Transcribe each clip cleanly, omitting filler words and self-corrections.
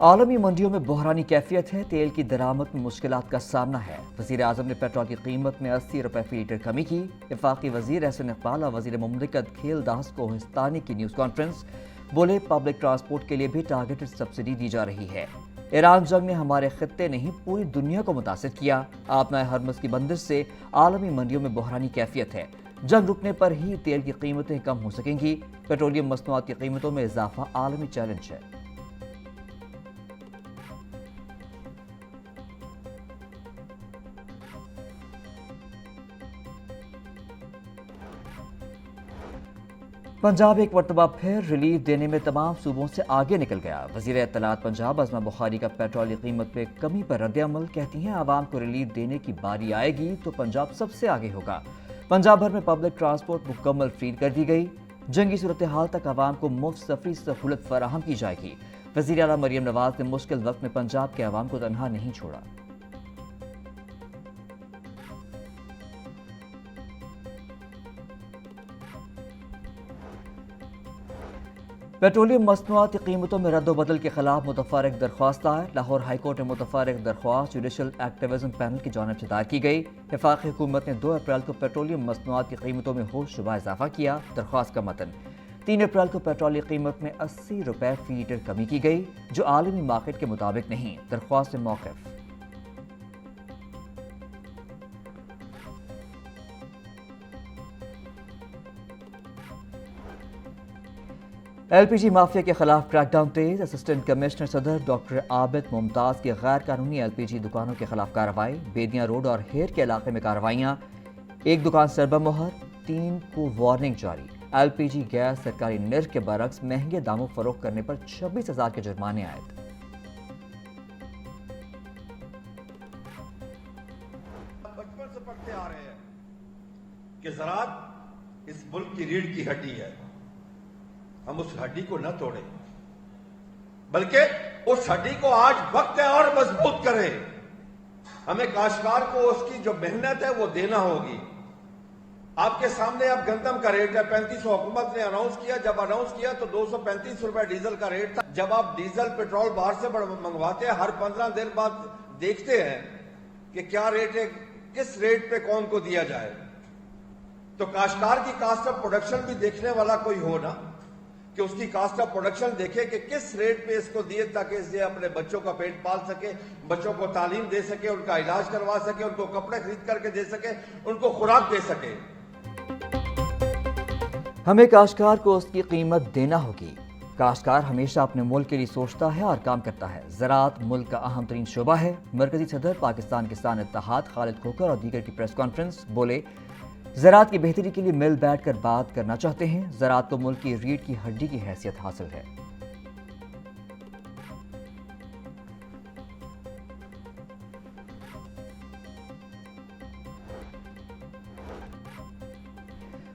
عالمی منڈیوں میں بحرانی کیفیت ہے، تیل کی درآمد میں مشکلات کا سامنا ہے۔ وزیر اعظم نے پیٹرول کی قیمت میں 80 روپے فی لیٹر کمی کی۔ وفاقی وزیر احسن اقبال اور وزیر مملکت کھیل داس کوہستانی کی نیوز کانفرنس، بولے پبلک ٹرانسپورٹ کے لیے بھی ٹارگیٹڈ سبسڈی دی جا رہی ہے۔ ایران جنگ نے ہمارے خطے نہیں پوری دنیا کو متاثر کیا۔ آبنائے ہرمز کی بندش سے عالمی منڈیوں میں بحرانی کیفیت ہے۔ جنگ رکنے پر ہی تیل کی قیمتیں کم ہو سکیں گی۔ پیٹرولیم مصنوعات کی قیمتوں میں اضافہ عالمی چیلنج ہے۔ پنجاب ایک مرتبہ پھر ریلیف دینے میں تمام صوبوں سے آگے نکل گیا۔ وزیر اطلاعات پنجاب عظمہ بخاری کا پیٹرول کی قیمت میں کمی پر رد عمل، کہتی ہیں عوام کو ریلیف دینے کی باری آئے گی تو پنجاب سب سے آگے ہوگا۔ پنجاب بھر میں پبلک ٹرانسپورٹ مکمل فری کر دی گئی۔ جنگی صورتحال تک عوام کو مفت سفری سہولت فراہم کی جائے گی۔ وزیر اعلیٰ مریم نواز نے مشکل وقت میں پنجاب کے عوام کو تنہا نہیں چھوڑا۔ پیٹرولیم مصنوعات کی قیمتوں میں رد و بدل کے خلاف متفرق درخواست دائر، لاہور ہائی کورٹ میں متفرق درخواست جوڈیشل ایکٹیویزم پینل کی جانب سے دائر کی گئی۔ وفاقی حکومت نے 2 اپریل کو پیٹرولیم مصنوعات کی قیمتوں میں ہوش شبہ اضافہ کیا۔ درخواست کا متن: 3 اپریل کو پیٹرول کی قیمت میں 80 روپے فی لیٹر کمی کی گئی، جو عالمی مارکیٹ کے مطابق نہیں۔ درخواست سے موقف: ایل پی جی مافیا کے خلاف کریک ڈاؤن تیز، اسسٹنٹ کمشنر صدر ڈاکٹر عابد ممتاز کی غیر قانونی ایل پی جی دکانوں کے خلاف کارروائی، بیدیاں روڈ اور ہیر کے علاقے میں کارروائیاں، 1 دکان سربہ مہر، 3 کو وارننگ جاری۔ ایل پی جی گیس سرکاری نرخ کے برعکس مہنگے داموں فروخت کرنے پر 26,000 کے جرمانے عائد۔ بچپن سے پڑھتے آ رہے ہیں کہ زراعت اس ملک کی ریڑھ کی ہڈی ہے، ہم اس ہڈی کو نہ توڑیں بلکہ اس ہڈی کو آج وقت ہے اور مضبوط کریں۔ ہمیں کاشتکار کو اس کی جو محنت ہے وہ دینا ہوگی۔ آپ کے سامنے اب گندم کا ریٹ ہے 3500، حکومت نے اناؤنس کیا، جب اناؤنس کیا تو 235 روپے ڈیزل کا ریٹ تھا۔ جب آپ ڈیزل پیٹرول باہر سے منگواتے ہیں، ہر 15 دن بعد دیکھتے ہیں کہ کیا ریٹ ہے، کس ریٹ پہ کون کو دیا جائے، تو کاشتکار کی کاسٹ آف پروڈکشن بھی دیکھنے والا کوئی ہو نا، کہ اس کی کاسٹ آف پروڈکشن دیکھے کہ کس ریٹ پہ اس کو دیے تاکہ اس سے اپنے بچوں کا پیٹ پال سکے، بچوں کو تعلیم دے سکے، ان کا علاج کروا سکے، ان کو کپڑے خرید کر کے دے سکے، ان کو خوراک دے سکے۔ ہمیں کاشتکار کو اس کی قیمت دینا ہوگی۔ کاشتکار ہمیشہ اپنے ملک کے لیے سوچتا ہے اور کام کرتا ہے۔ زراعت ملک کا اہم ترین شعبہ ہے۔ مرکزی صدر پاکستان کسان اتحاد خالد کھوکھر اور دیگر کی پریس کانفرنس، بولے زراعت کی بہتری کے لیے مل بیٹھ کر بات کرنا چاہتے ہیں۔ زراعت کو ملک کی ریڑھ کی ہڈی کی حیثیت حاصل ہے۔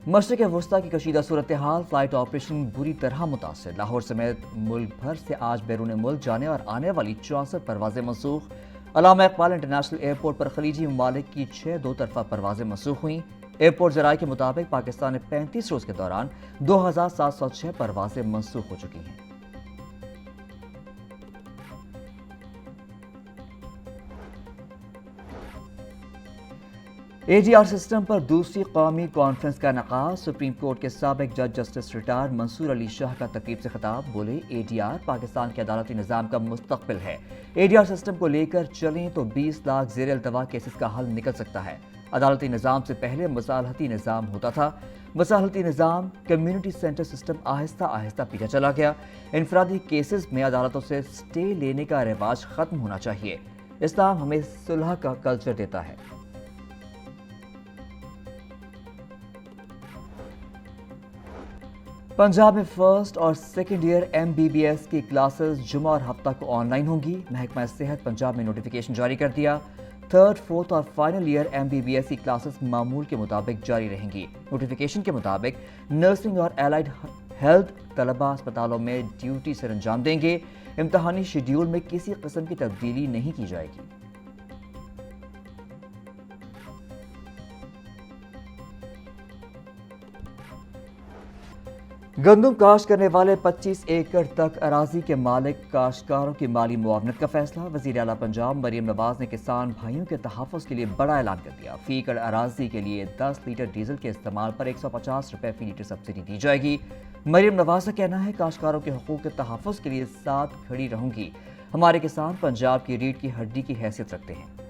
مشرق وسطی کی کشیدہ صورتحال، فلائٹ آپریشن بری طرح متاثر۔ لاہور سمیت ملک بھر سے آج بیرون ملک جانے اور آنے والی 64 پروازیں منسوخ۔ علامہ اقبال انٹرنیشنل ایئرپورٹ پر خلیجی ممالک کی 6 دو طرفہ پروازیں منسوخ ہوئیں۔ ایئرپورٹ ذرائع کے مطابق پاکستان میں 35 روز کے دوران 2706 پروازیں منسوخ ہو چکی ہیں۔ اے ڈی آر سسٹم پر دوسری قومی کانفرنس کا انعقاد، سپریم کورٹ کے سابق جج جسٹس ریٹائر منصور علی شاہ کا تقریب سے خطاب، بولے اے ڈی آر پاکستان کے عدالتی نظام کا مستقبل ہے۔ اے ڈی آر سسٹم کو لے کر چلیں تو 20 لاکھ زیر التوا کیسز کا حل نکل سکتا ہے۔ عدالتی نظام سے پہلے مصالحتی نظام ہوتا تھا۔ مصالحتی نظام کمیونٹی سینٹر سسٹم آہستہ آہستہ پیچھے چلا گیا۔ انفرادی کیسز میں عدالتوں سے سٹے لینے کا رواج ختم ہونا چاہیے۔ اسلام ہمیں صلح کا کلچر دیتا ہے۔ پنجاب میں فرسٹ اور سیکنڈ ایئر ایم بی بی ایس کی کلاسز جمعہ اور ہفتہ کو آن لائن ہوں گی۔ محکمہ صحت پنجاب نے نوٹیفیکیشن جاری کر دیا۔ 3rd، 4th اور فائنل ایئر ایم بی بی ایس کی کلاسز معمول کے مطابق جاری رہیں گی۔ نوٹیفیکیشن کے مطابق نرسنگ اور الائڈ ہیلتھ طلبہ اسپتالوں میں ڈیوٹی سر انجام دیں گے۔ امتحانی شیڈیول میں کسی قسم کی تبدیلی نہیں کی جائے گی۔ گندم کاشت کرنے والے 25 ایکڑ تک اراضی کے مالک کاشتکاروں کی مالی معاونت کا فیصلہ۔ وزیر اعلیٰ پنجاب مریم نواز نے کسان بھائیوں کے تحفظ کے لیے بڑا اعلان کر دیا۔ فی ایکڑ اراضی کے لیے 10 لیٹر ڈیزل کے استعمال پر 150 روپے فی لیٹر سبسڈی دی جائے گی۔ مریم نواز کا کہنا ہے کاشتکاروں کے حقوق کے تحفظ کے لیے ساتھ کھڑی رہوں گی۔ ہمارے کسان پنجاب کی ریڑھ کی ہڈی کی حیثیت رکھتے ہیں۔